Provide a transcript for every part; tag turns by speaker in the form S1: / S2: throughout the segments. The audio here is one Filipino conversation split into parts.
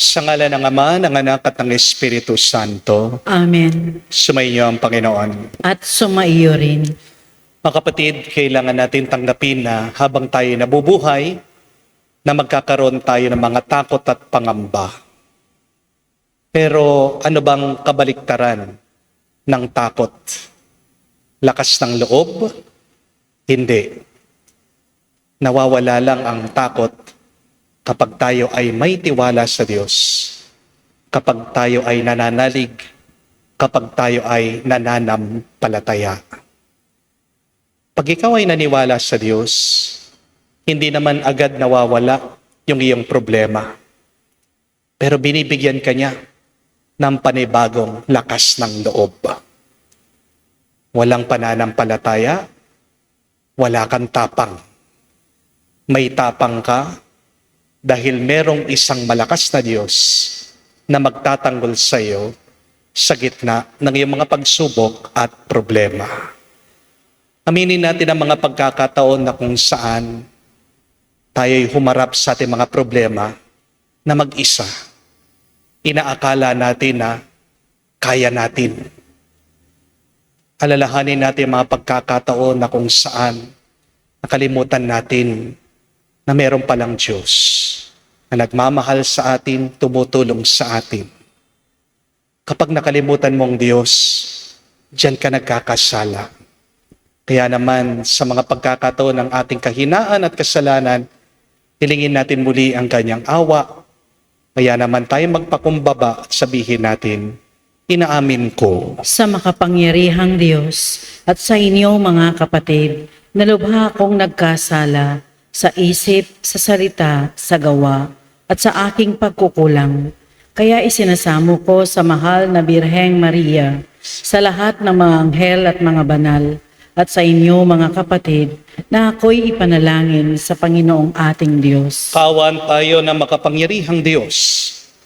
S1: Sa ngalan ng Ama, ng Anak at ng Espiritu Santo,
S2: Amen.
S1: sumainyo ang Panginoon.
S2: At sumaiyo rin.
S1: Mga kapatid, kailangan natin tanggapin na habang tayo nabubuhay, na magkakaroon tayo ng mga takot at pangamba. Pero ano bang kabaliktaran ng takot? Lakas ng loob? Hindi. Nawawala lang ang takot kapag tayo ay may tiwala sa Diyos, kapag tayo ay nananalig, kapag tayo ay nananampalataya. Pag ikaw ay naniwala sa Diyos, hindi naman agad nawawala yung iyong problema. Pero binibigyan ka niya ng panibagong lakas ng loob. Walang pananampalataya, wala kang tapang. May tapang ka dahil merong isang malakas na Diyos na magtatanggol sa iyo sa gitna ng iyong mga pagsubok at problema. Aminin natin ang mga pagkakataon na kung saan tayo'y humarap sa ating mga problema na mag-isa. Inaakala natin na kaya natin. Alalahanin natin mga pagkakataon na kung saan nakalimutan natin na meron palang Diyos na nagmamahal sa atin, tumutulong sa atin. Kapag nakalimutan mong Diyos, diyan ka nagkakasala. Kaya naman sa mga pagkakataon ng ating kahinaan at kasalanan, hilingin natin muli ang kanyang awa. Kaya naman tayo magpakumbaba at sabihin natin, inaamin ko
S2: Sa makapangyarihang Diyos at sa inyo mga kapatid, na lubha akong nagkasala sa isip, sa salita, sa gawa, at sa aking pagkukulang. Kaya isinasamo ko sa mahal na Birheng Maria, sa lahat ng mga anghel at mga banal, at sa inyo mga kapatid, na ako'y ipanalangin sa Panginoong ating Diyos.
S1: kawan tayo ng makapangyarihang Diyos.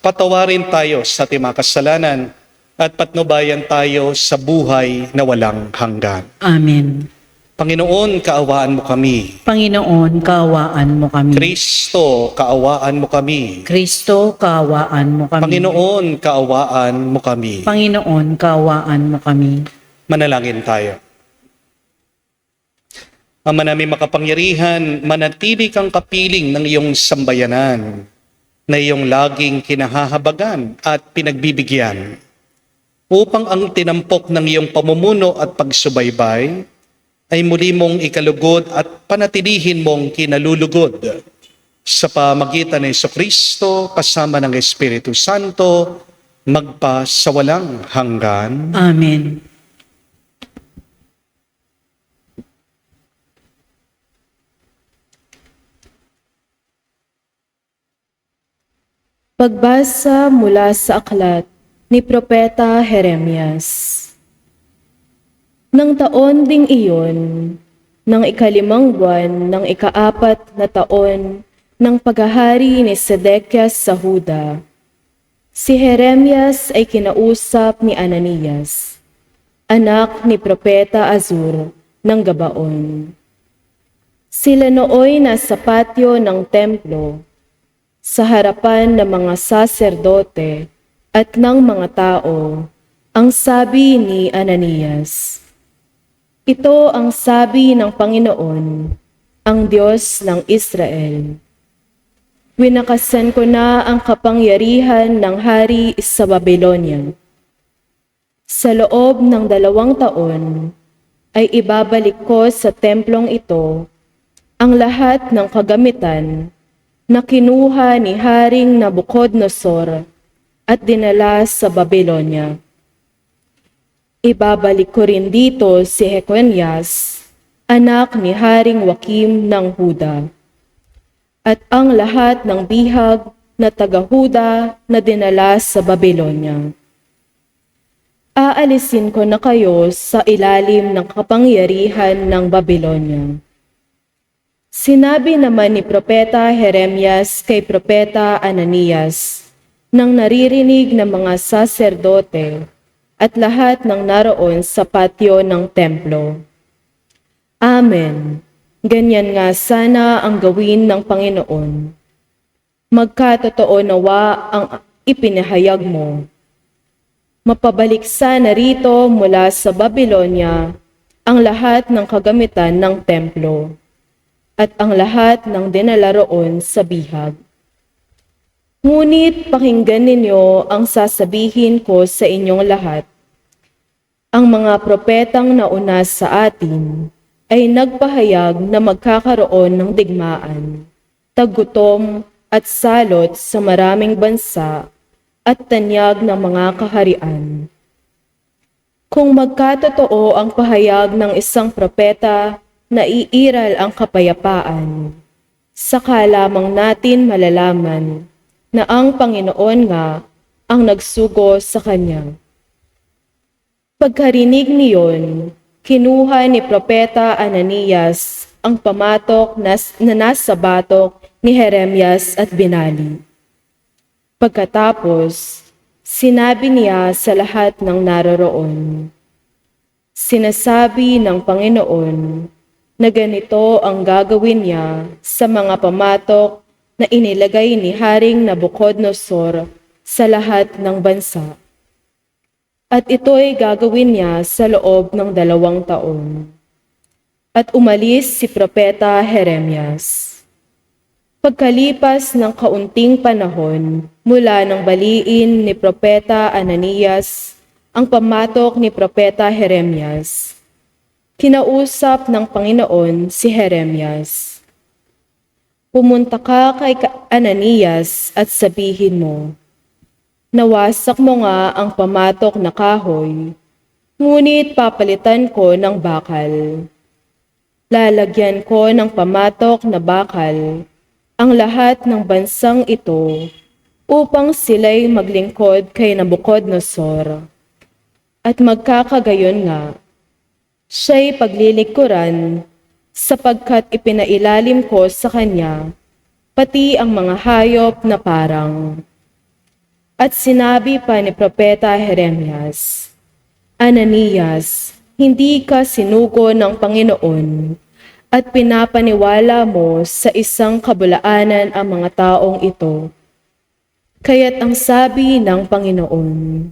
S1: Patawarin tayo sa ating mga kasalanan at patnubayan tayo sa buhay na walang hanggan.
S2: Amen.
S1: Panginoon, kaawaan mo kami.
S2: Panginoon, kaawaan mo kami.
S1: Kristo, kaawaan mo kami.
S2: Kristo, kaawaan mo kami.
S1: Panginoon, kaawaan mo kami.
S2: Panginoon, kaawaan mo kami.
S1: Manalangin tayo. Ama namin makapangyarihan, manatili kang kapiling ng iyong sambayanan na iyong laging kinahahabagan at pinagbibigyan upang ang tinampok ng iyong pamumuno at pagsubaybay ay muli mong ikalugod at panatilihin mong kinalulugod sa pamagitan ng Jesucristo kasama ng Espiritu Santo magpa sa walang hanggan.
S2: Amen.
S3: Pagbasa mula sa aklat ni Propeta Jeremias. Nang taon ding iyon, ng ikalimang buwan ng ikaapat na taon ng paghahari ni Sedekias sa Huda, si Jeremias ay kinausap ni Ananias, anak ni Propeta Azur ng Gabaon. Sila nooy nasa patio ng templo, sa harapan ng mga saserdote at ng mga tao, ang sabi ni Ananias, "Ito ang sabi ng Panginoon, ang Diyos ng Israel. Winakasan ko na ang kapangyarihan ng hari sa Babylonia. Sa loob ng 2 taon, ay ibabalik ko sa templong ito ang lahat ng kagamitan na kinuha ni Haring Nabucodonosor at dinala sa Babylonia. Ibabalik ko rin dito si Jeconias, anak ni Haring Joakim ng Huda, at ang lahat ng bihag na taga-Huda na dinala sa Babylonia. Aalisin ko na kayo sa ilalim ng kapangyarihan ng Babylonia." Sinabi naman ni Propeta Jeremias kay Propeta Ananias nang naririnig ng mga saserdote at lahat ng naroon sa patio ng templo. Amen. Ganyan nga sana ang gawin ng Panginoon. Magkatotoo nawa ang ipinahayag mo. Mapabalik sana rito mula sa Babylonia ang lahat ng kagamitan ng templo at ang lahat ng dinala roon sa bihag. Ngunit pakinggan ninyo ang sasabihin ko sa inyong lahat. Ang mga propetang nauna sa atin ay nagpahayag na magkakaroon ng digmaan, taggutom at salot sa maraming bansa at tanyag ng mga kaharian. Kung magkatotoo ang pahayag ng isang propeta na iiral ang kapayapaan, saka lamang natin malalaman na ang Panginoon nga ang nagsugo sa kanya. Pagkarinig niyon, kinuha ni Propeta Ananias ang pamatok na nasa batok ni Jeremias at binali. Pagkatapos, sinabi niya sa lahat ng naroroon, sinasabi ng Panginoon na ganito ang gagawin niya sa mga pamatok na inilagay ni Haring Nabucodonosor sa lahat ng bansa. At ito'y gagawin niya sa loob ng 2 taon. At umalis si Propeta Jeremias. Pagkalipas ng kaunting panahon mula nang baliin ni Propeta Ananias ang pamatok ni Propeta Jeremias, kinausap ng Panginoon si Jeremias. Pumunta ka kay Ananias at sabihin mo, nawasak mo nga ang pamatok na kahoy, ngunit papalitan ko ng bakal. Lalagyan ko ng pamatok na bakal ang lahat ng bansang ito upang sila'y maglingkod kay Nabucodonosor. At magkakagayon nga, siya'y paglilingkuran sapagkat ipinailalim ko sa kanya pati ang mga hayop na parang. At sinabi pa ni Propeta Jeremias, Ananias, hindi ka sinugo ng Panginoon at pinapaniwala mo sa isang kabulaanan ang mga taong ito. Kaya't ang sabi ng Panginoon,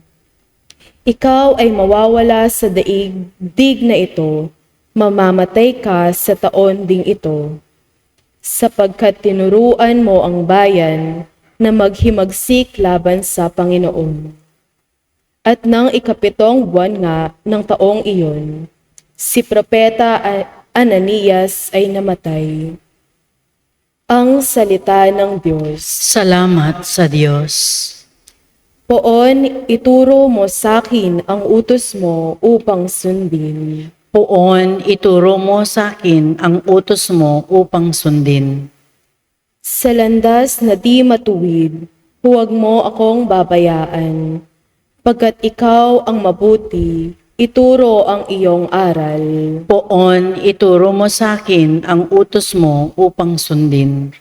S3: ikaw ay mawawala sa daigdig na ito, mamamatay ka sa taon ding ito, sapagkat tinuruan mo ang bayan na maghimagsik laban sa Panginoon. At nang 7 buwan nga ng taong iyon, si Propeta Ananias ay namatay. Ang salita ng Diyos.
S2: Salamat sa Diyos.
S3: Poon, ituro mo sa akin ang utos mo upang sundin.
S2: Poon, ituro mo sa akin ang utos mo upang sundin.
S3: Sa landas na di matuwid, huwag mo akong babayaan. Pagkat ikaw ang mabuti, ituro ang iyong aral.
S2: Poon, ituro mo sa akin ang utos mo upang sundin.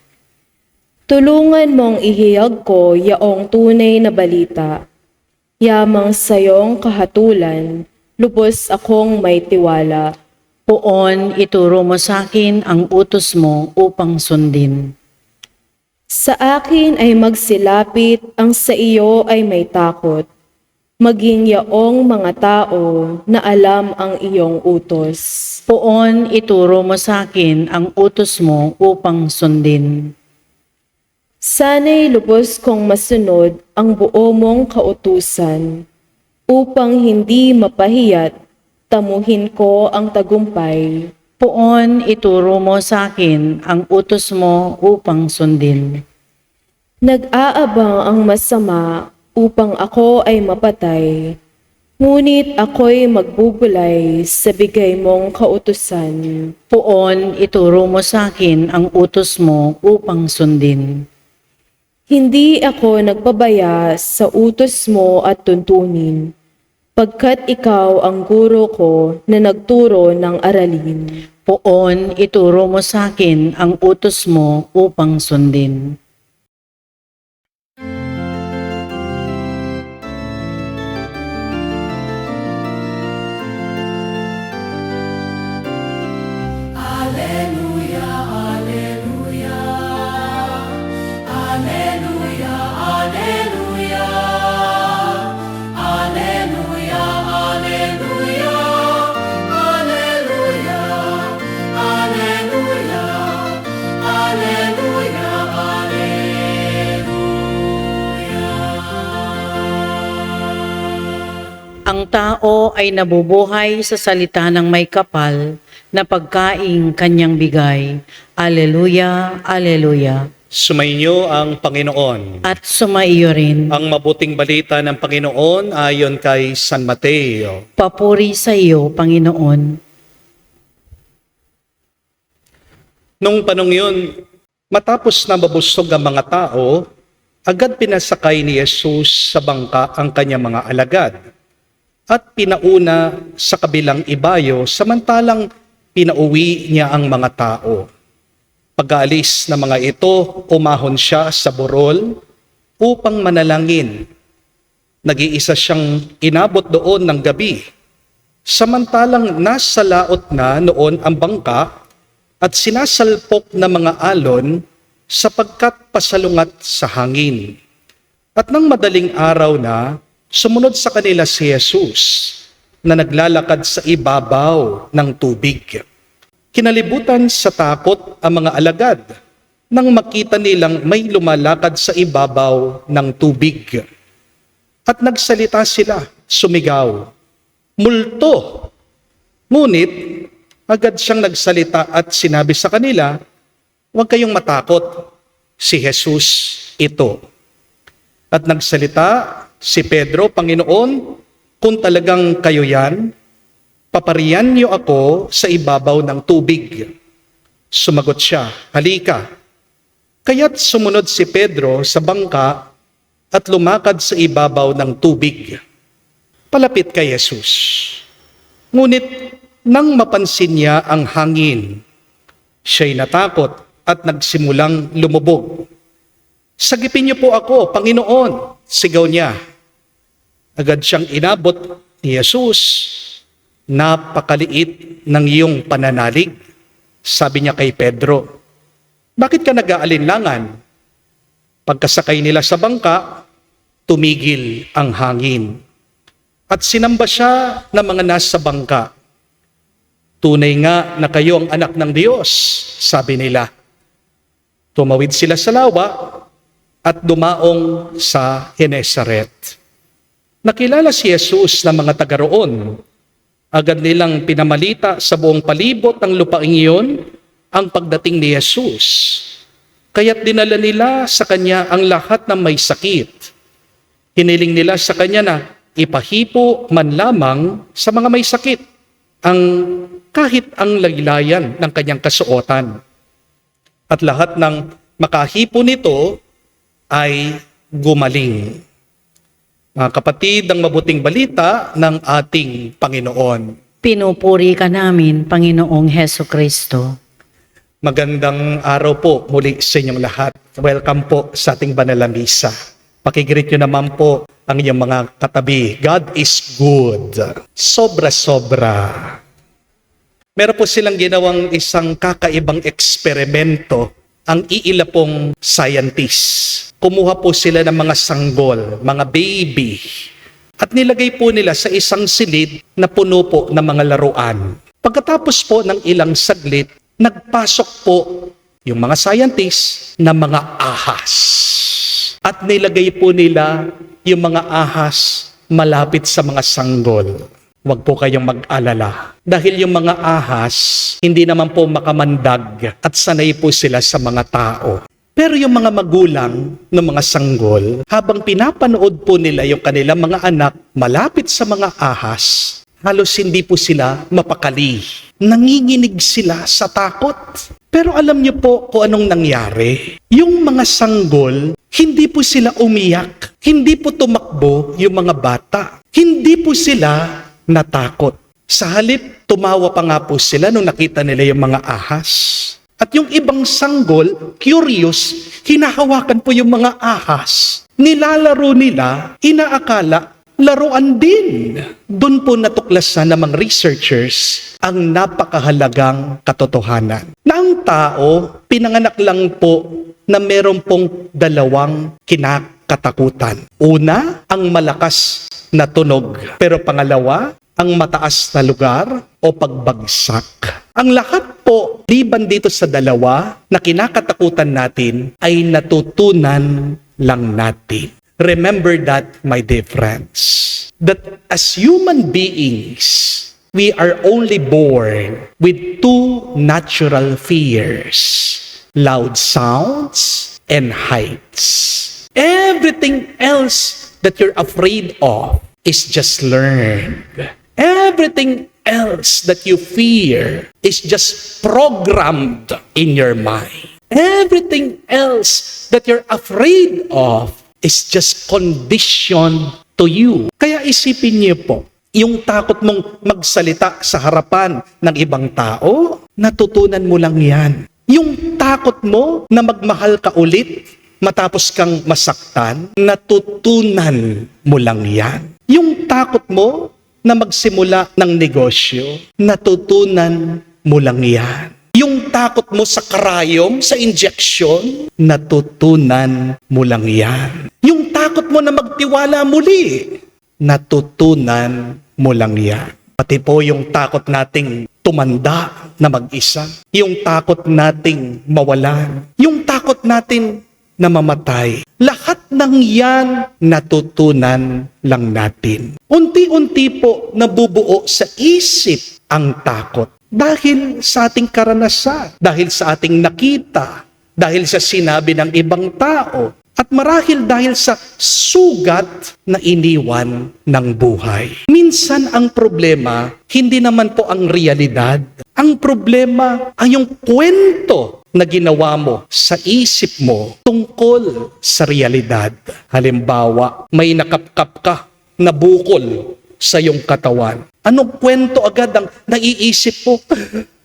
S3: Tulungan mong ihiyag ko yaong tunay na balita. Yamang sa iyong kahatulan, lubos akong may tiwala.
S2: Poon, ituro mo sa akin ang utos mo upang sundin.
S3: Sa akin ay magsilapit, ang sa iyo ay may takot. Maging yaong mga tao na alam ang iyong utos.
S2: Poon, ituro mo sa akin ang utos mo upang sundin.
S3: Sana'y lubos kong masunod ang buo mong kautusan, upang hindi mapahiyat, tamuhin ko ang tagumpay.
S2: Poon, ituro mo sa akin ang utos mo upang sundin.
S3: Nag-aabang ang masama upang ako ay mapatay, ngunit ako'y magbubulay sa bigay mong kautusan.
S2: Poon, ituro mo sa akin ang utos mo upang sundin.
S3: Hindi ako nagpabaya sa utos mo at tuntunin, pagkat ikaw ang guro ko na nagturo ng aralin.
S2: Poon, ituro mo sa akin ang utos mo upang sundin.
S4: Alleluia, alleluia, alleluia.
S2: Ang tao ay nabubuhay sa salita ng may kapal na pagkaing kanyang bigay. Aleluya, aleluya.
S1: Sumainyo ang Panginoon.
S2: At sumaiyo rin.
S1: Ang mabuting balita ng Panginoon ayon kay San Mateo.
S2: Papuri sa iyo, Panginoon.
S1: Nung panong yun, matapos na mabusog ang mga tao, agad pinasakay ni Jesus sa bangka ang kanyang mga alagad at pinauna sa kabilang ibayo samantalang pinauwi niya ang mga tao. Pag-aalis ng mga ito, umahon siya sa burol upang manalangin. Nag-iisa siyang inabot doon ng gabi. Samantalang nasa laot na noon ang bangka at sinasalpok ng mga alon sapagkat pasalungat sa hangin. At nang madaling araw na, sumunod sa kanila si Jesus na naglalakad sa ibabaw ng tubig. Kinalibutan sa takot ang mga alagad nang makita nilang may lumalakad sa ibabaw ng tubig. At nagsalita sila, sumigaw, "Multo!" Ngunit agad siyang nagsalita at sinabi sa kanila, "Huwag kayong matakot, si Jesus ito." At nagsalita si Pedro, "Panginoon, kung talagang kayo yan, paparian niyo ako sa ibabaw ng tubig." Sumagot siya, "Halika." Kaya't sumunod si Pedro sa bangka at lumakad sa ibabaw ng tubig. Palapit kay Jesus. Ngunit nang mapansin niya ang hangin, siya'y natakot at nagsimulang lumubog. "Sagipin niyo po ako, Panginoon," sigaw niya. Agad siyang inabot ni Jesus. "Napakaliit ng iyong pananalig," sabi niya kay Pedro. "Bakit ka nag-aalinlangan?" Pagkasakay nila sa bangka, tumigil ang hangin. At sinamba siya ng mga nasa bangka. "Tunay nga na kayo ang anak ng Diyos," sabi nila. Tumawid sila sa lawa at dumaong sa Genesaret. Nakilala si Jesus ng mga taga roon. Agad nilang pinamalita sa buong palibot ng lupaing iyon ang pagdating ni Jesus. Kaya't dinala nila sa kanya ang lahat ng may sakit. Hiniling nila sa kanya na ipahipo man lamang sa mga may sakit kahit ang laylayan ng kanyang kasuotan. At lahat ng makahipo nito ay gumaling. Mga kapatid, ang mabuting balita ng ating Panginoon.
S2: Pinupuri ka namin, Panginoong Heso Kristo.
S1: Magandang araw po muli sa inyong lahat. Welcome po sa ating banal na misa. Pakigreet nyo naman po ang inyong mga katabi. God is good. Sobra-sobra. Meron po silang ginawang isang kakaibang eksperimento, ang iila pong scientist. Kumuha po sila ng mga sanggol, mga baby, at nilagay po nila sa isang silid na puno po ng mga laruan. Pagkatapos po ng ilang saglit, nagpasok po yung mga scientist na mga ahas. At nilagay po nila yung mga ahas malapit sa mga sanggol. Huwag po kayong mag-alala. Dahil yung mga ahas, hindi naman po makamandag at sanay po sila sa mga tao. Pero yung mga magulang ng mga sanggol, habang pinapanood po nila yung kanilang mga anak malapit sa mga ahas, halos hindi po sila mapakali. Nanginginig sila sa takot. Pero alam niyo po kung anong nangyari? Yung mga sanggol, hindi po sila umiyak. Hindi po tumakbo yung mga bata. Hindi po sila natakot. Sa halip, tumawa pa nga po sila nung nakita nila yung mga ahas. At yung ibang sanggol, curious, hinahawakan po yung mga ahas. Nilalaro nila, inaakala, laruan din. Doon po natuklasan ng mga researchers ang napakahalagang katotohanan. Na ang tao, pinanganak lang po na meron pong dalawang kinakatakutan. Una, ang malakas na tunog. Pero pangalawa, ang mataas na lugar o pagbagsak. Ang lahat po, liban dito sa dalawa na kinakatakutan natin, ay natutunan lang natin. Remember that, my dear friends. that as human beings, we are only born with two natural fears: loud sounds and heights. Everything else that you're afraid of is just learned. Everything else that you fear is just programmed in your mind. Everything else that you're afraid of is just conditioned to you. Kaya isipin niyo po, yung takot mong magsalita sa harapan ng ibang tao, natutunan mo lang yan. Yung takot mo na magmahal ka ulit matapos kang masaktan, natutunan mo lang yan. Yung takot mo na magsimula ng negosyo, natutunan mo lang yan. Yung takot mo sa karayom, sa injection, natutunan mo lang yan. Yung takot mo na magtiwala muli, natutunan mo lang yan. Pati po yung takot nating tumanda na mag-isa, yung takot nating mawalan, yung takot natin na mamatay. Lahat ng yan natutunan lang natin. Unti-unti po nabubuo sa isip ang takot. Dahil sa ating karanasan, dahil sa ating nakita, dahil sa sinabi ng ibang tao, at marahil dahil sa sugat na iniwan ng buhay. Minsan ang problema, hindi naman po ang realidad. Ang problema ay yung kwento na ginawa mo sa isip mo tungkol sa realidad. Halimbawa, may nakapkap ka na bukol sa iyong katawan. Anong kwento agad ang naiisip mo?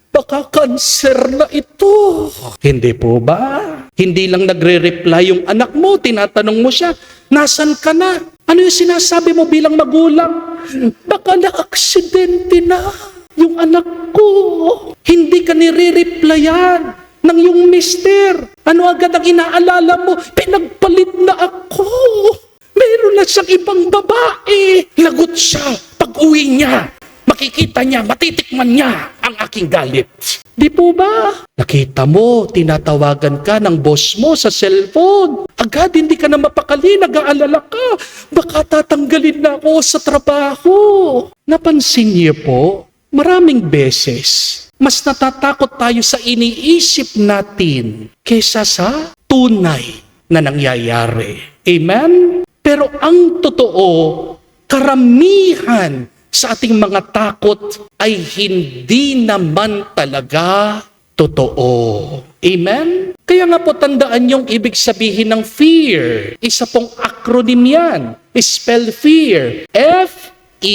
S1: Baka cancer na ito. Hindi po ba? Hindi lang nagre-reply yung anak mo, tinatanong mo siya, nasan ka na? Ano yung sinasabi mo bilang magulang? Baka na-aksidente na yung anak ko. Hindi ka nire-replyan ng yung mister. Ano agad ang inaalala mo? Pinagpalit na ako. Meron na siyang ibang babae. Lagot siya. Pag-uwi niya, makikita niya, matitikman niya ang aking galit. Di po ba? Nakita mo, tinatawagan ka ng boss mo sa cellphone. Agad hindi ka na mapakali, nag-aalala ka. Baka tatanggalin na ako sa trabaho. Napansin niyo po, maraming beses, mas natatakot tayo sa iniisip natin kaysa sa tunay na nangyayari. Amen? Pero ang totoo, karamihan sa ating mga takot ay hindi naman talaga totoo. Amen? Kaya nga po tandaan yung ibig sabihin ng fear. Isa pong acronym yan. Spell fear. F-E-A-R.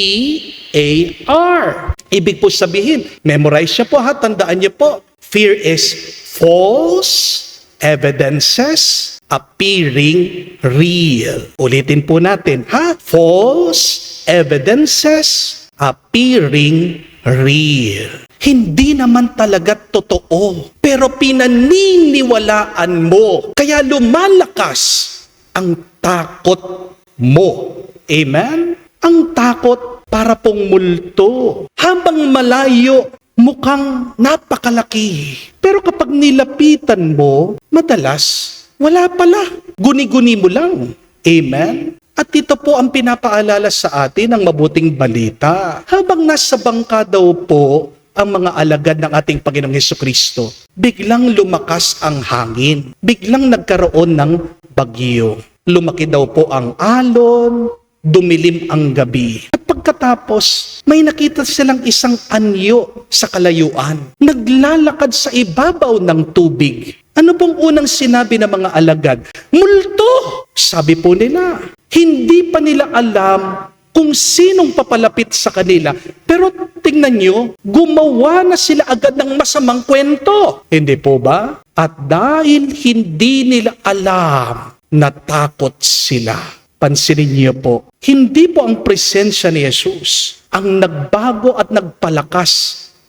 S1: Ibig po sabihin, memorize siya po ha, tandaan niyo po. Fear is false evidences appearing real. Ulitin po natin, ha? False evidences appearing real. Hindi naman talaga totoo, pero pinaniniwalaan mo. Kaya lumalakas ang takot mo. Amen? Ang takot para pong multo. Habang malayo, mukhang napakalaki. Pero kapag nilapitan mo, madalas, wala pala. Guni-guni mo lang. Amen? At ito po ang pinapaalala sa atin ng mabuting balita. Habang nasa bangka daw po ang mga alagad ng ating Panginoong Hesukristo, biglang lumakas ang hangin. Biglang nagkaroon ng bagyo. Lumaki daw po ang alon, dumilim ang gabi. At pagkatapos, may nakita silang isang anyo sa kalayuan. Naglalakad sa ibabaw ng tubig. Ano pong unang sinabi ng mga alagad? Multo! Sabi po nila. Hindi pa nila alam kung sinong papalapit sa kanila. Pero tingnan nyo, gumawa na sila agad ng masamang kwento. Hindi po ba? At dahil hindi nila alam, natakot sila. Pansinin niyo po, hindi po ang presensya ni Jesus ang nagbago at nagpalakas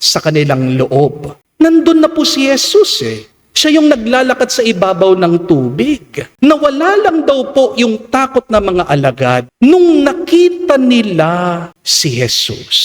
S1: sa kanilang loob. Nandun na po si Jesus Siya yung naglalakad sa ibabaw ng tubig. Nawala lang daw po yung takot ng mga alagad nung nakita nila si Jesus.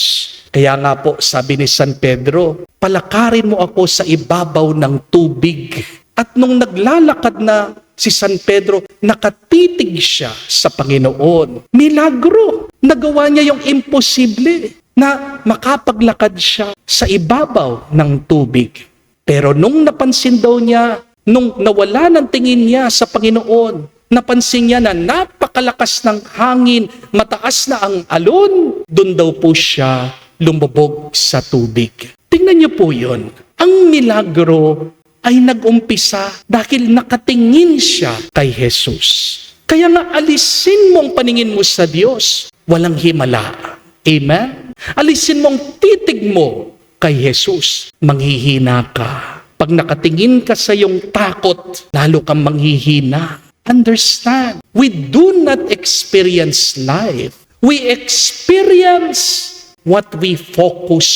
S1: Kaya nga po sabi ni San Pedro, palakarin mo ako sa ibabaw ng tubig. At nung naglalakad na si San Pedro, nakatitig siya sa Panginoon. Milagro! Nagawa niya yung imposible na makapaglakad siya sa ibabaw ng tubig. Pero nung napansin daw niya, nung nawala ng tingin niya sa Panginoon, napansin niya na napakalakas ng hangin, mataas na ang alon, doon daw po siya lumubog sa tubig. Tingnan niyo po yun. Ang milagro ay nag-umpisa dahil nakatingin siya kay Jesus. Kaya nga alisin mo ang paningin mo sa Diyos, walang himala. Amen? Alisin mo ang titig mo kay Jesus, manghihina ka. Pag nakatingin ka sa iyong takot, lalo kang manghihina. Understand, we do not experience life. We experience what we focus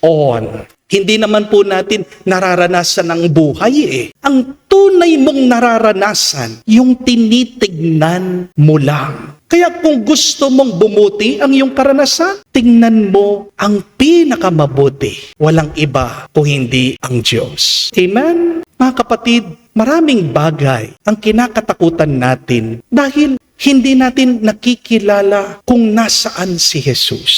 S1: on. Hindi naman po natin nararanasan ang buhay eh. Ang tunay mong nararanasan, yung tinitignan mo lang. Kaya kung gusto mong bumuti ang iyong karanasan, tingnan mo ang pinakamabuti. Walang iba kung hindi ang Diyos. Amen? Mga kapatid, maraming bagay ang kinakatakutan natin dahil hindi natin nakikilala kung nasaan si Jesus.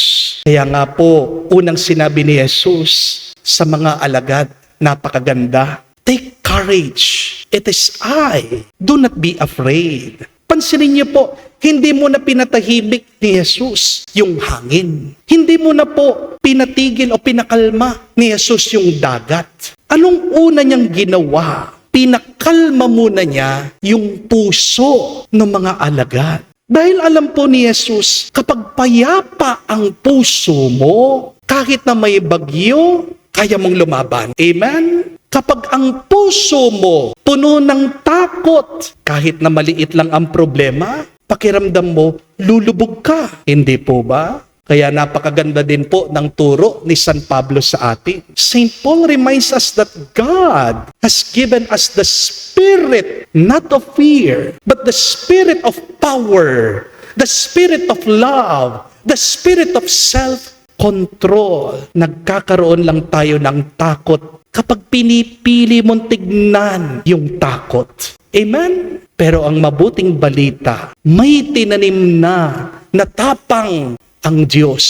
S1: Kaya nga po, unang sinabi ni Jesus sa mga alagad, napakaganda, take courage. It is I. Do not be afraid. Pansinin niyo po, hindi mo na pinatahimik ni Jesus yung hangin. Hindi mo na po pinatigil o pinakalma ni Jesus yung dagat. Anong una niyang ginawa? Pinakalma muna niya yung puso ng mga alagad. Dahil alam po ni Jesus, kapag payapa ang puso mo, kahit na may bagyo, kaya mong lumaban. Amen? Kapag ang puso mo puno ng takot, kahit na maliit lang ang problema, pakiramdam mo, lulubog ka. Hindi po ba? Kaya napakaganda din po ng turo ni San Pablo sa atin. St. Paul reminds us that God has given us the spirit, not of fear, but the spirit of power, the spirit of love, the spirit of self-control. Nagkakaroon lang tayo ng takot kapag pinipili mong tignan yung takot. Amen? Pero ang mabuting balita, may tinanim na tapang ang Diyos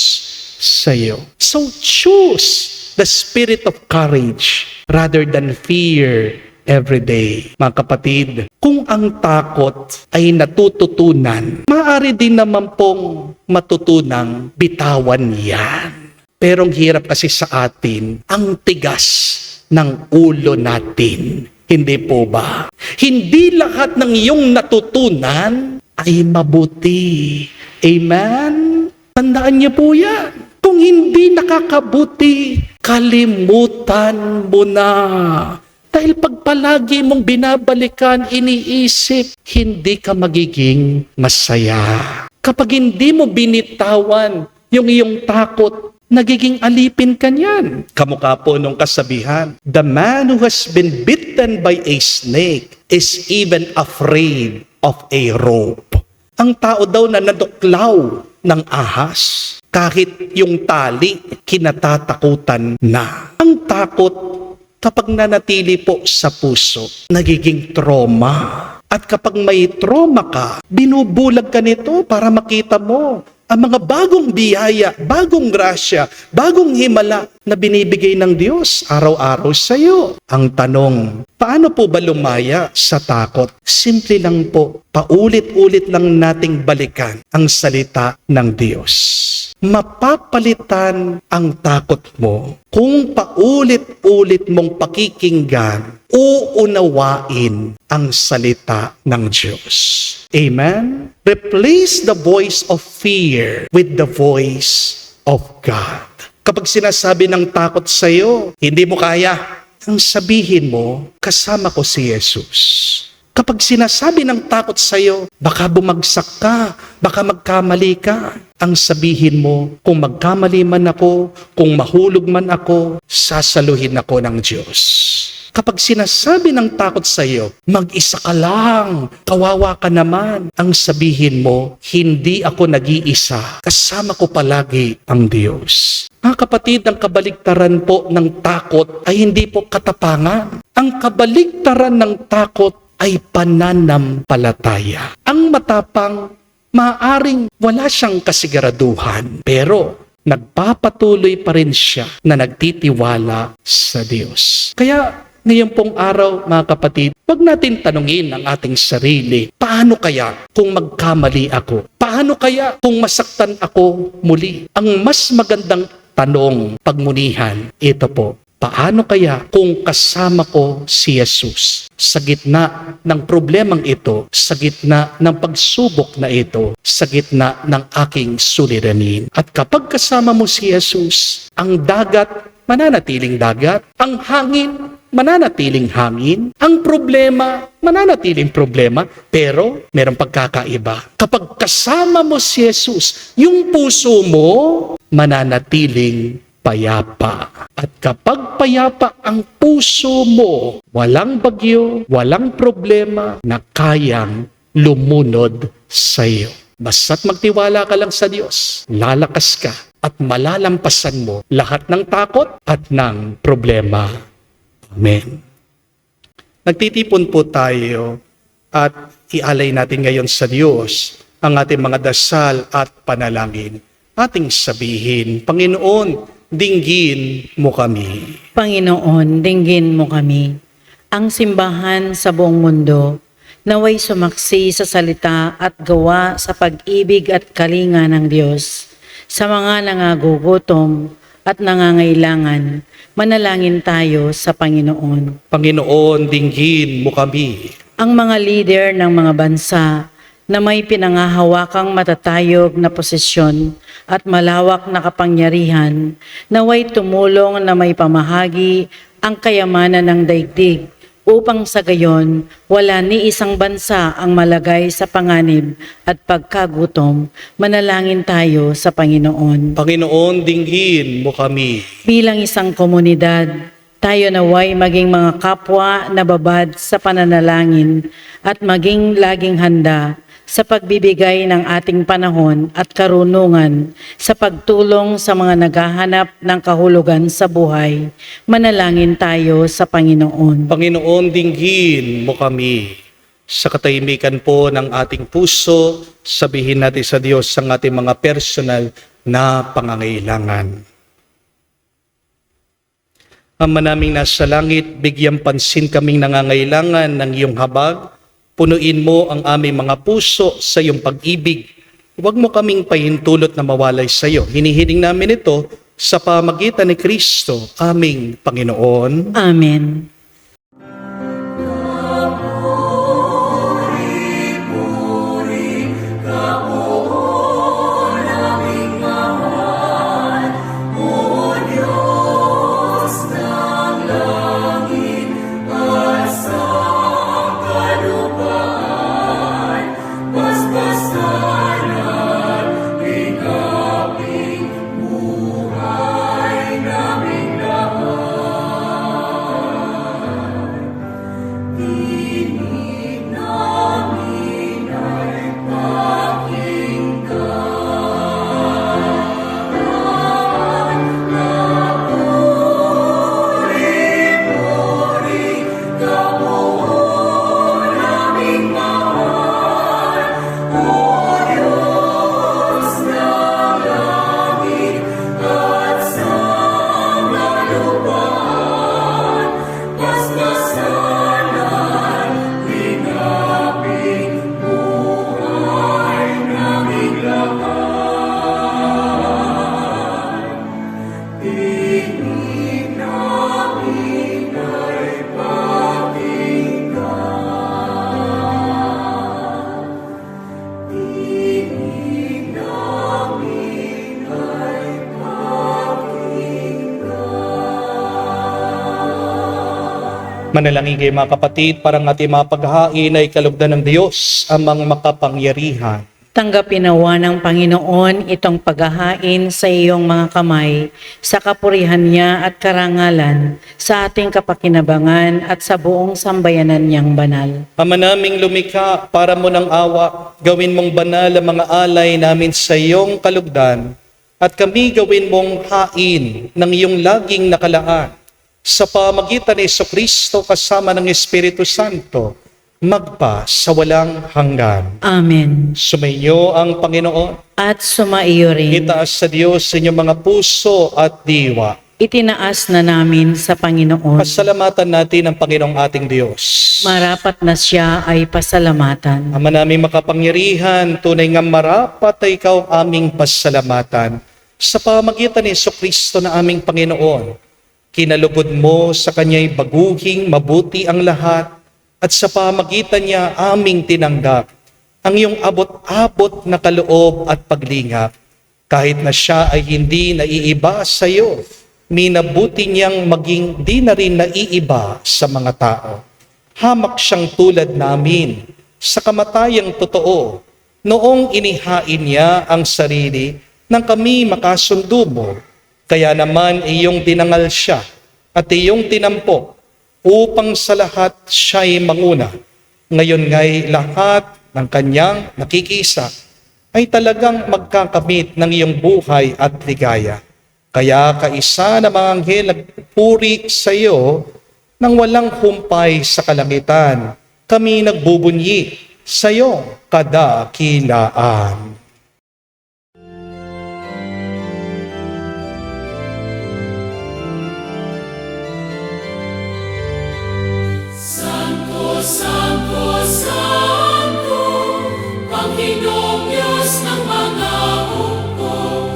S1: sa iyo. So choose the spirit of courage rather than fear every day. Mga kapatid, kung ang takot ay natututunan, maaari din naman pong matutunang bitawan yan. Pero ang hirap kasi sa atin, ang tigas ng ulo natin. Hindi po ba? Hindi lahat ng iyong natutunan ay mabuti. Amen? Tandaan niyo po yan. Kung hindi nakakabuti, kalimutan mo na. Dahil pag palagi mong binabalikan, iniisip, hindi ka magiging masaya. Kapag hindi mo binitawan yung iyong takot, nagiging alipin ka niyan. Kamukha po nung kasabihan, the man who has been bitten by a snake is even afraid of a rope. Ang tao daw na naduklaw ng ahas, kahit yung tali, kinatatakutan na. Ang takot, kapag nanatili po sa puso, nagiging trauma. At kapag may trauma ka, binubulag ka nito para makita mo ang mga bagong biyaya, bagong grasya, bagong himala na binibigay ng Diyos araw-araw sa iyo. Ang tanong, paano po ba lumaya sa takot? Simple lang po, paulit-ulit lang nating balikan ang salita ng Diyos. Mapapalitan ang takot mo kung paulit-ulit mong pakikinggan, uunawain ang salita ng Diyos. Amen? Replace the voice of fear with the voice of God. Kapag sinasabi ng takot sa iyo, hindi mo kaya, ang sabihin mo, kasama ko si Jesus. Kapag sinasabi ng takot sa iyo, baka bumagsak ka, baka magkamali ka, ang sabihin mo, kung magkamali man ako, kung mahulog man ako, sasaluhin ako ng Diyos. Kapag sinasabi ng takot sa iyo, mag-isa ka lang, kawawa ka naman, ang sabihin mo, hindi ako nag-iisa, kasama ko palagi ang Diyos. Mga kapatid, ang kabaligtaran po ng takot ay hindi po katapangan. Ang kabaligtaran ng takot ay pananampalataya. Ang matapang Maaring wala siyang kasiguraduhan, pero nagpapatuloy pa rin siya na nagtitiwala sa Diyos. Kaya ngayon pong araw, mga kapatid, huwag natin tanungin ang ating sarili, paano kaya kung magkamali ako? Paano kaya kung masaktan ako muli? Ang mas magandang tanong, pagmunihan, ito po, paano kaya kung kasama ko si Jesus sa gitna ng problemang ito, sa gitna ng pagsubok na ito, sa gitna ng aking suliranin? At kapag kasama mo si Jesus, ang dagat, mananatiling dagat, ang hangin, mananatiling hangin, ang problema, mananatiling problema, pero merong pagkakaiba. Kapag kasama mo si Jesus, yung puso mo, mananatiling payapa. At kapag payapa ang puso mo, walang bagyo, walang problema na kayang lumunod sa iyo. Basta't magtiwala ka lang sa Diyos, lalakas ka at malalampasan mo lahat ng takot at ng problema. Amen. Nagtitipon po tayo at ialay natin ngayon sa Diyos ang ating mga dasal at panalangin. Ating sabihin, Panginoon, dinggin mo kami.
S2: Panginoon, dinggin mo kami. Ang simbahan sa buong mundo, naway sumaksi sa salita at gawa sa pag-ibig at kalinga ng Diyos. Sa mga nangagugutom at nangangailangan, manalangin tayo sa Panginoon.
S1: Panginoon, dinggin mo kami.
S2: Ang mga leader ng mga bansa na may pinangahawakang matatayog na posisyon at malawak na kapangyarihan, naway tumulong na may pamahagi ang kayamanan ng daigdig, upang sa gayon wala ni isang bansa ang malagay sa panganib at pagkagutom. Manalangin tayo sa Panginoon.
S1: Panginoon, dinggin mo kami.
S2: Bilang isang komunidad, tayo naway maging mga kapwa na babad sa pananalangin at maging laging handa sa pagbibigay ng ating panahon at karunungan sa pagtulong sa mga naghahanap ng kahulugan sa buhay. Manalangin tayo sa Panginoon.
S1: Panginoon, dinggin mo kami. Sa katahimikan po ng ating puso, sabihin natin sa Diyos ang ating mga personal na pangangailangan. Ama naming nasa langit, bigyan pansin kaming nangangailangan ng iyong habag. Punuin mo ang aming mga puso sa iyong pag-ibig. Huwag mo kaming pahintulot na mawalay sa iyo. Hinihiling namin ito sa pamagitan ni Kristo, aming Panginoon.
S2: Amen.
S1: Manalangin kayo mga kapatid, para ang ating mga paghahain ay kalugdan ng Diyos, amang makapangyarihan.
S2: Tanggapin nawa ng Panginoon itong paghahain sa iyong mga kamay, sa kapurihan niya at karangalan, sa ating kapakinabangan at sa buong sambayanan niyang banal.
S1: Ama naming lumikha, para mo ng awa, gawin mong banal ang mga alay namin sa iyong kalugdan, at kami gawin mong hain ng iyong laging nakalaan. Sa pamagitan ni Jesucristo kasama ng Espiritu Santo, magpa sa walang hanggan.
S2: Amen.
S1: Sumainyo ang Panginoon.
S2: At sumaiyo rin.
S1: Itaas sa Diyos sa inyong mga puso at diwa.
S2: Itinaas na namin sa Panginoon.
S1: Pasalamatan natin ang Panginoong ating Diyos.
S2: Marapat na siya ay pasalamatan.
S1: Ama namin makapangyarihan, tunay nga marapat ay ikaw ang aming pasalamatan. Sa pamagitan ni Jesucristo na aming Panginoon, kinalugod mo sa kanya'y baguhing mabuti ang lahat at sa pamagitan niya aming tinanggap ang iyong abot-abot na kaloob at paglingap. Kahit na siya ay hindi naiiba sa iyo, minabuti niyang maging di na rin naiiba sa mga tao. Hamak siyang tulad namin sa kamatayang totoo noong inihain niya ang sarili nang kami makasundo mo. Kaya naman iyong dinangal siya at iyong tinampok upang sa lahat siya'y manguna. Ngayon nga'y lahat ng kanyang nakikisa ay talagang magkakamit ng iyong buhay at ligaya. Kaya kaisa na mga anghel nagpuri sa iyo nang walang humpay sa kalangitan. Kami nagbubunyi sa iyong kadakilaan.
S4: Santo, Santo, Panginoong Diyos ng mga hukbo,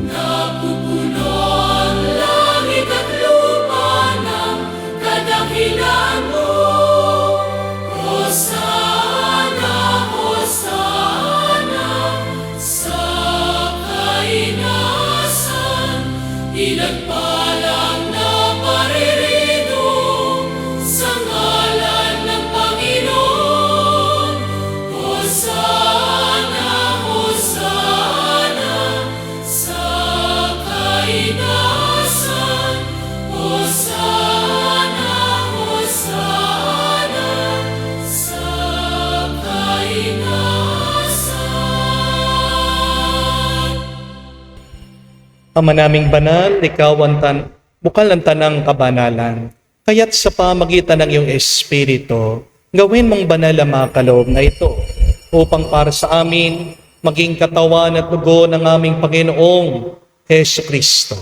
S4: napupuno ang langit at lupa ng kadakilaan mo. Hosana, Hosana, sa kainasan, pinagpalang na paririto sa ngalan ng Panginoon. Hosana, Hosana, sa kainasan. Hosana, Hosana, sa kainasan.
S1: Ama naming banal, ikaw ang bukal ng tanang kabanalan. Kaya't sa pamagitan ng iyong Espiritu, gawin mong banal ang mga kaloob na ito upang para sa amin maging katawan at dugo ng aming Panginoong Jesucristo.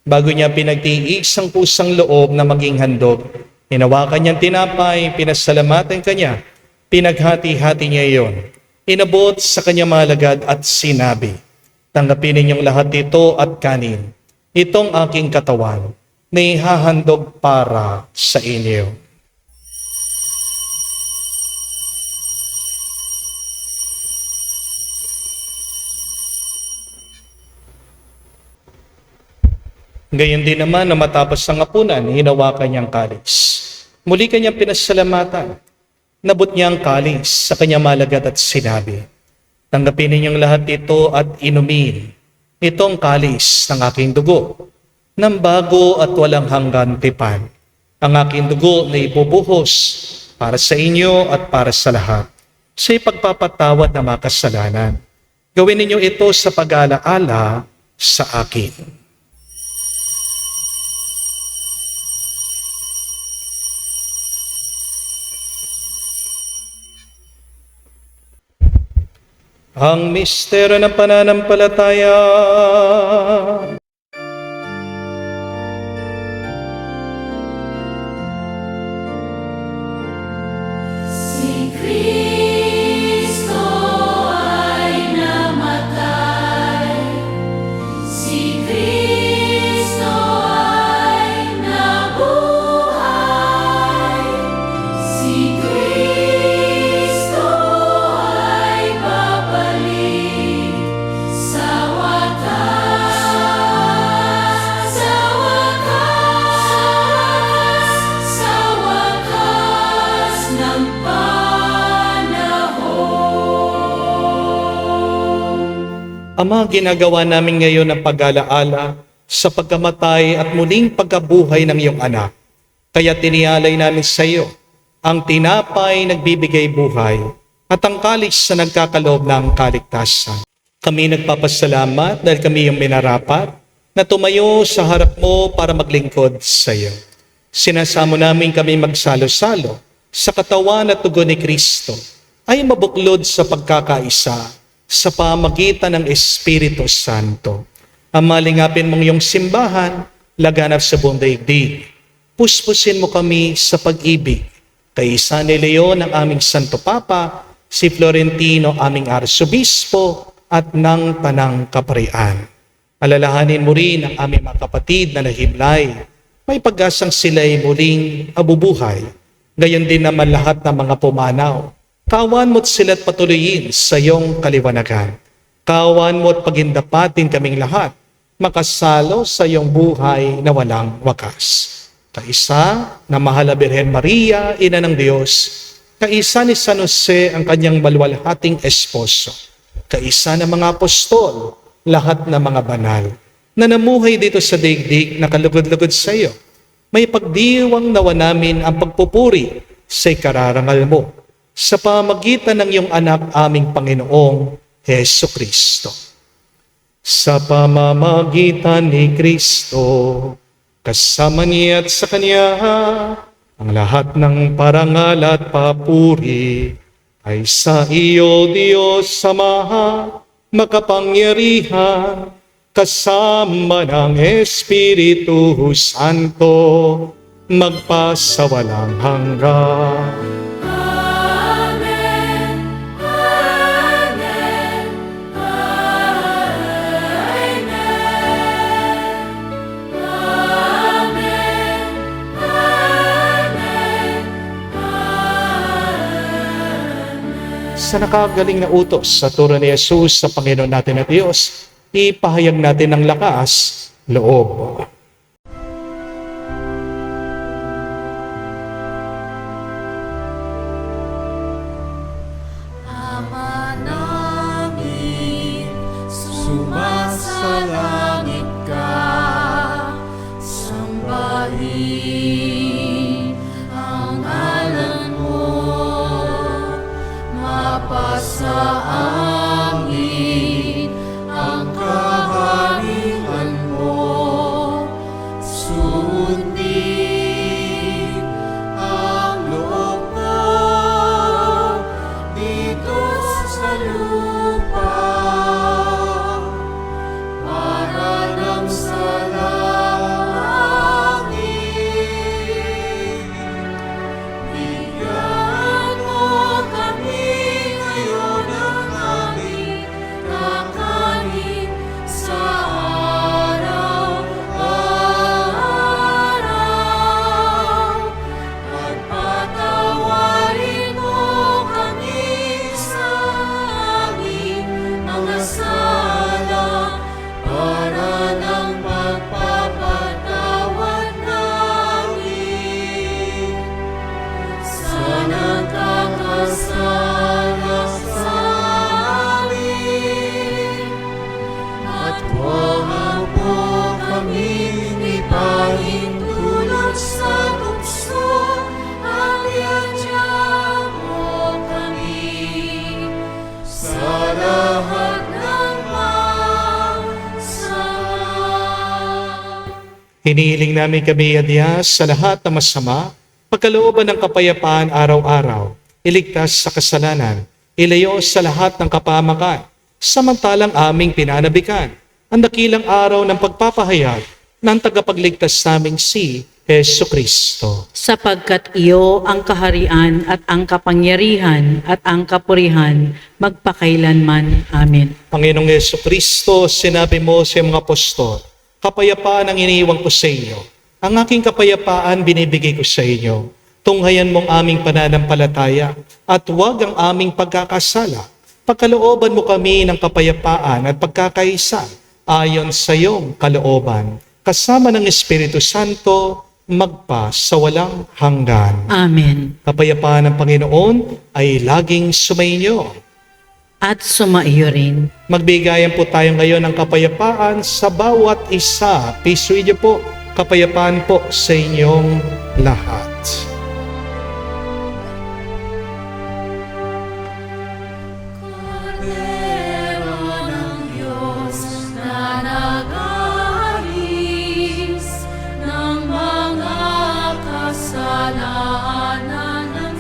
S1: Bago niya pinagtiis ang pusang loob na maging handog, hinawakan niyang tinapay, pinasalamatan kanya, pinaghati-hati niya iyon. Inabot sa kanyang mga alagad at sinabi, "Tanggapin ninyong lahat ito at kanin. Itong aking katawan na ihahandog para sa inyo." Gayon din naman na matapos ang hapunan, hinawakan niyang kalis. Muli kanyang pinasalamatan. Nabot niya ang kalis sa kanyang malagad at sinabi, "Tanggapin ninyong lahat ito at inumin. Itong kalis ng aking dugo, ng bago at walang hanggan tipan. Ang aking dugo na ibubuhos para sa inyo at para sa lahat, sa ipagpapatawad ng mga kasalanan. Gawin ninyo ito sa pag-alaala sa akin." Ang misteryo ng pananampalataya.
S4: Si Kristo ay namatay, si Kristo ay nabuhay, si Kristo ay babalik sa wakas, sa wakas ng
S1: Ama, ginagawa namin ngayon ang pag-alaala sa pagkamatay at muling pagkabuhay ng iyong anak. Kaya tinialay namin sa iyo ang tinapay nagbibigay buhay at ang kalis na nagkakaloob ng kaligtasan. Kami nagpapasalamat dahil kami yung minarapat na tumayo sa harap mo para maglingkod sa iyo. Sinasamo namin kami magsalo-salo sa katawan at dugo ni Kristo ay mabuklod sa pagkakaisa sa pamagitan ng Espiritu Santo. Amalingapin mong iyong simbahan, laganap sa buong daigdig. Puspusin mo kami sa pag-ibig. Kay San Leon ang aming Santo Papa, si Florentino aming Arsobispo, at ng Tanang Kaparian. Alalahanin mo rin ang aming mga kapatid na nahimlay. May pag-asang sila'y muling abubuhay. Gayon din naman lahat ng mga pumanaw. Kawan mo't sila't patuloyin sa iyong kaliwanagan. Kawan mo't pagindapatin kaming lahat, makasalo sa iyong buhay na walang wakas. Kaisa na mahal na Birhen Maria, Ina ng Diyos, kaisa ni San Jose ang kanyang maluwalhating esposo, kaisa ng mga apostol, lahat ng mga banal, na namuhay dito sa daigdig na kalugod-lugod sa iyo. May pagdiwang nawa namin ang pagpupuri sa ikararangal mo, sa pamagitan ng iyong anak aming Panginoong Heso Kristo. Sa pamamagitan ni Kristo, kasama niya at sa Kanya, ang lahat ng parangal at papuri ay sa iyo, Diyos Ama, makapangyarihan, kasama ng Espiritu Santo, magpasawalang hanggan.
S4: Amen. Amen. Amen. Amen.
S1: Sa nakagaling na utos sa turo ni Jesus sa Panginoon natin at Diyos, ipahayag natin ng lakas, loob.
S4: Ama namin, sumasalangit ka, sambahin ang ngalan mo, mapasa amin ang kaharian mo, sundin ang loob mo dito sa lupa para lang sa langit. Bigyan mo kami ngayon ng aming kakanin sa araw-araw, at patawarin mo kami sa aming mga sala para ng pagpapatawad namin sa nagkakasala sa amin. At huwag mo kaming ipahintulot sa tukso, at iadya mo kami sa lahat ng masama.
S1: Hinihiling namin kami adya sa lahat ng masama, pagkalooban ng kapayapaan araw-araw, iligtas sa kasalanan, ilayo sa lahat ng kapahamakan, samantalang aming pinanabikan ang dakilang araw ng pagpapahayag ng tagapagligtas naming si Heso Kristo.
S2: Sapagkat iyo ang kaharian at ang kapangyarihan at ang kapurihan magpakailanman. Amen.
S1: Panginoong Heso Kristo, sinabi mo sa mga apostol, kapayapaan ang iniiwan ko sa inyo. Ang aking kapayapaan binibigay ko sa inyo. Tunghayan mong aming pananampalataya at huwag ang aming pagkakasala. Pagkalooban mo kami ng kapayapaan at pagkakaisa ayon sa iyong kalooban. Kasama ng Espiritu Santo, magpa sa walang hanggan.
S2: Amen.
S1: Kapayapaan ng Panginoon ay laging sumainyo.
S2: At sumaiyo rin.
S1: Magbigayan po tayo ngayon ng kapayapaan sa bawat isa. Peace with you po. Kapayapaan po sa inyong lahat.
S4: Kordero ng Diyos na nag-aalis ng mga kasalanan ng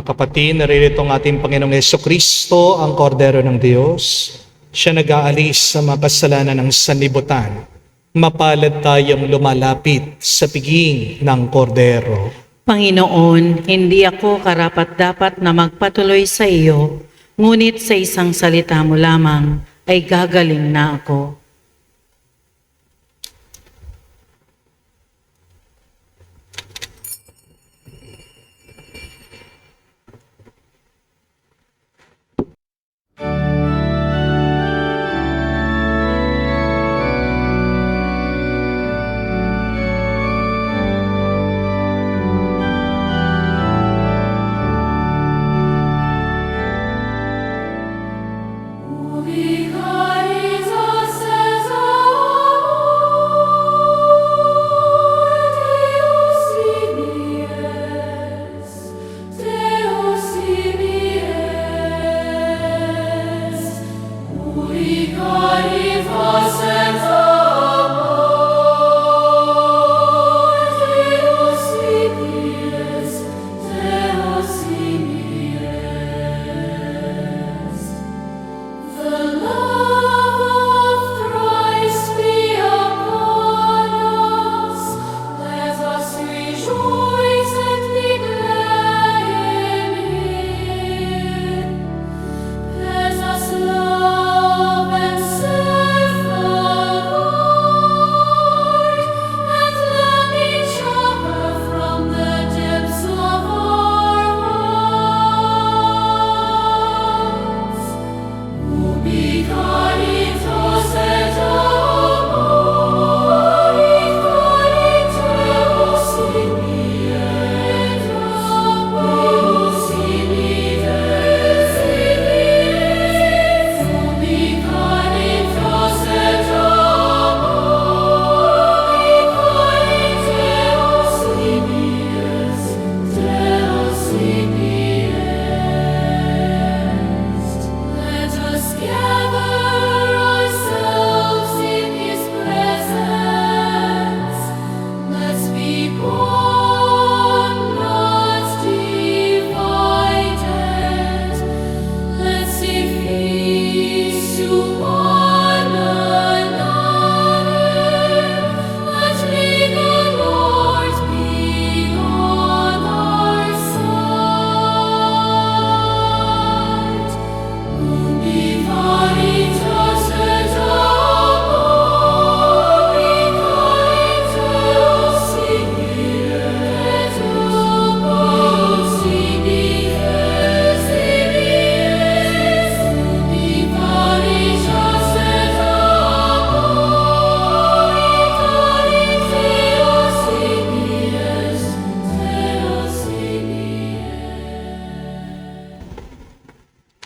S1: Mga kapatid, naririto ang ating Panginoong Jesucristo, ang Kordero ng Diyos. Siya nag-aalis sa mga kasalanan ng sanlibutan. Mapalad tayong lumalapit sa piging ng Kordero.
S2: Panginoon, hindi ako karapat-dapat na magpatuloy sa iyo, ngunit sa isang salita mo lamang ay gagaling na ako.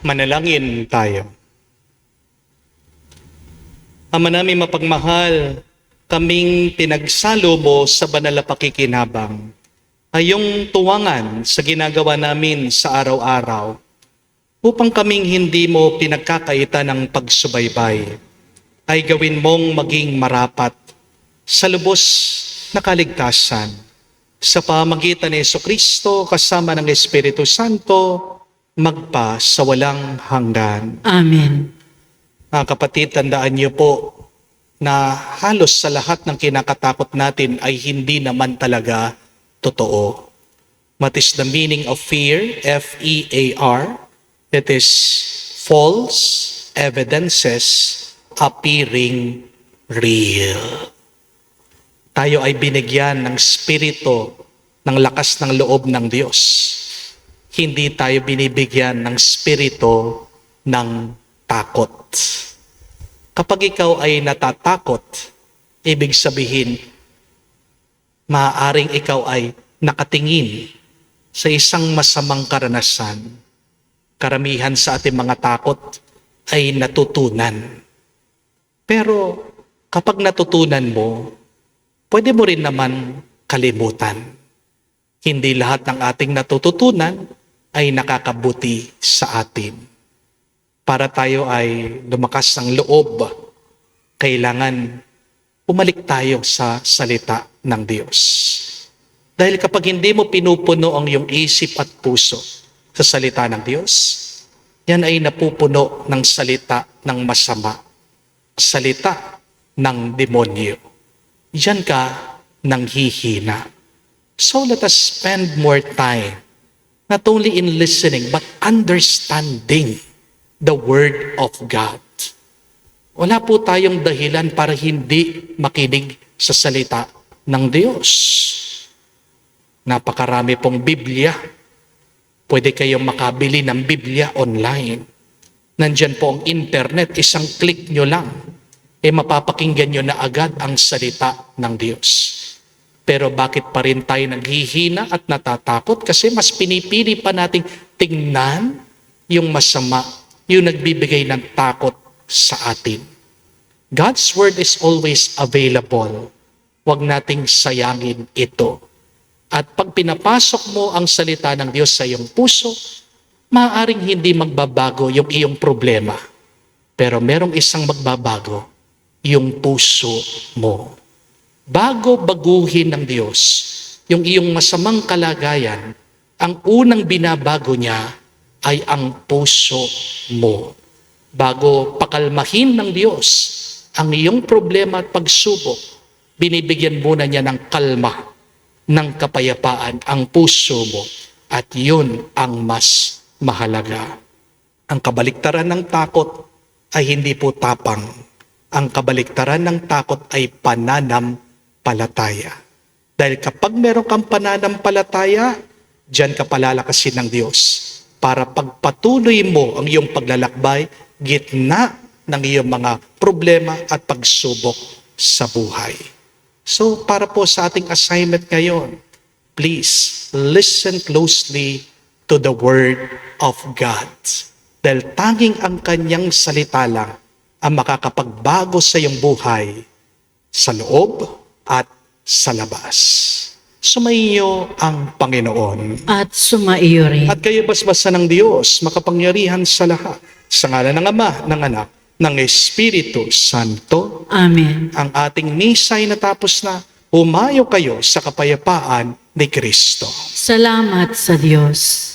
S1: Manalangin tayo. Ama namin mapagmahal, kaming pinagsalo mo sa banal na pakikinabang ay yung tuwangan sa ginagawa namin sa araw-araw upang kaming hindi mo pinagkakaita ng pagsubaybay ay gawin mong maging marapat sa lubos na kaligtasan sa pamagitan ni Jesucristo kasama ng Espiritu Santo magpa sa walang hanggan.
S2: Amen.
S1: Mga kapatid, tandaan niyo po na halos sa lahat ng kinakatakot natin ay hindi naman talaga totoo. What is the meaning of fear? F-E-A-R. It is false evidences appearing real. Tayo ay binigyan ng spirito ng lakas ng loob ng Diyos. Hindi tayo binibigyan ng spirito ng takot. Kapag ikaw ay natatakot, ibig sabihin, maaaring ikaw ay nakatingin sa isang masamang karanasan. Karamihan sa ating mga takot ay natutunan. Pero kapag natutunan mo, pwede mo rin naman kalimutan. Hindi lahat ng ating natututunan ay nakakabuti sa atin. Para tayo ay lumakas ng loob, kailangan umalik tayo sa salita ng Diyos. Dahil kapag hindi mo pinupuno ang iyong isip at puso sa salita ng Diyos, yan ay napupuno ng salita ng masama, salita ng demonyo. Diyan ka nanghihina. So let us spend more time not only in listening but understanding the Word of God. Wala po tayong dahilan para hindi makinig sa salita ng Diyos. Napakarami pong Biblia. Pwede kayong makabili ng Biblia online. Nandyan po ang internet, isang click nyo lang, mapapakinggan nyo na agad ang salita ng Diyos. Pero bakit pa rin tayo naghihina at natatakot? Kasi mas pinipili pa nating tingnan yung masama, yung nagbibigay ng takot sa atin. God's Word is always available. Huwag nating sayangin ito. At pag pinapasok mo ang salita ng Diyos sa iyong puso, maaaring hindi magbabago yung iyong problema. Pero merong isang magbabago, yung puso mo. Bago baguhin ng Diyos yung iyong masamang kalagayan, ang unang binabago niya ay ang puso mo. Bago pakalmahin ng Diyos ang iyong problema at pagsubok, binibigyan muna niya ng kalma, ng kapayapaan ang puso mo, at yun ang mas mahalaga. Ang kabaliktaran ng takot ay hindi po tapang. Ang kabaliktaran ng takot ay pananampalataya. Dahil kapag meron kang pananampalataya, diyan ka palalakasin ng Diyos para pagpatuloy mo ang iyong paglalakbay gitna ng iyong mga problema at pagsubok sa buhay. So para po sa ating assignment ngayon, please listen closely to the Word of God. Dahil tanging ang kanyang salita lang ang makakapagbago sa iyong buhay sa loob at sa labas. Sumaiyo ang Panginoon.
S2: At sumaiyo rin.
S1: At kayo basbasa ng Diyos, makapangyarihan sa lahat. Sa ngalan ng Ama, ng Anak, ng Espiritu Santo.
S2: Amen.
S1: Ang ating misa ay natapos na. Humayo kayo sa kapayapaan ni Kristo.
S2: Salamat sa Diyos.